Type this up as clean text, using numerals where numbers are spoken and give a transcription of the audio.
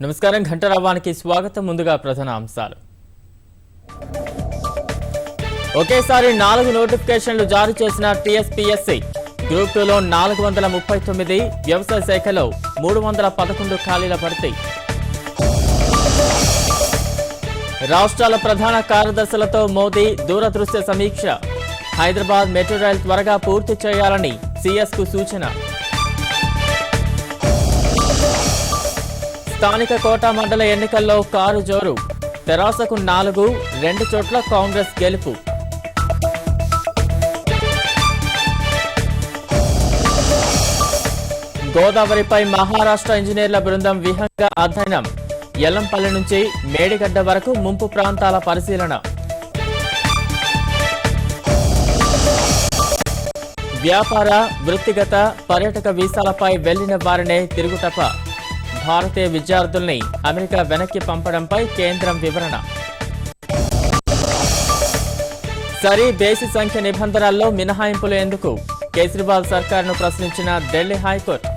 నమస్కారం ఘంటరావానికి స్వాగతం. ముందుగా ప్రధాన అంశాలు. ఒకేసారి 4 నోటిఫికేషన్లు జారీ చేసిన టీఎస్పీఎస్సీ. గ్రూప్ 2లో 439, వ్యవసాయ శాఖలో 311 ఖాళీల భర్తీ. రాష్ట్రాల ప్రధాన కార్యదర్శులతో మోదీ దూరదృశ్య సమీక్ష. హైదరాబాద్ మెట్రో రైల్ త్వరగా పూర్తి చేయాలని సీఎస్కు సూచన. స్థానిక కోట మండల ఎన్నికల్లో కారు జోరు. తెరాసకు 4, 2 చోట్ల కాంగ్రెస్ గెలుపు. గోదావరిపై మహారాష్ట్ర ఇంజనీర్ల బృందం విహంగ అధ్యయనం. ఎల్లంపల్లి నుంచి మేడిగడ్డ వరకు ముంపు ప్రాంతాల పరిశీలన. వ్యాపార, వృత్తిగత, పర్యాటక వీసాలపై వెళ్లిన వారినే తిరుగుతప్ప. భారతీయ విద్యార్థుల్ని అమెరికా వెనక్కి పంపడంపై కేంద్రం వివరణ. సరి బేసి సంఖ్య నిబంధనల్లో మినహాయింపులు ఎందుకు? కేజ్రీవాల్ సర్కారును ప్రశ్నించిన ఢిల్లీ హైకోర్టు.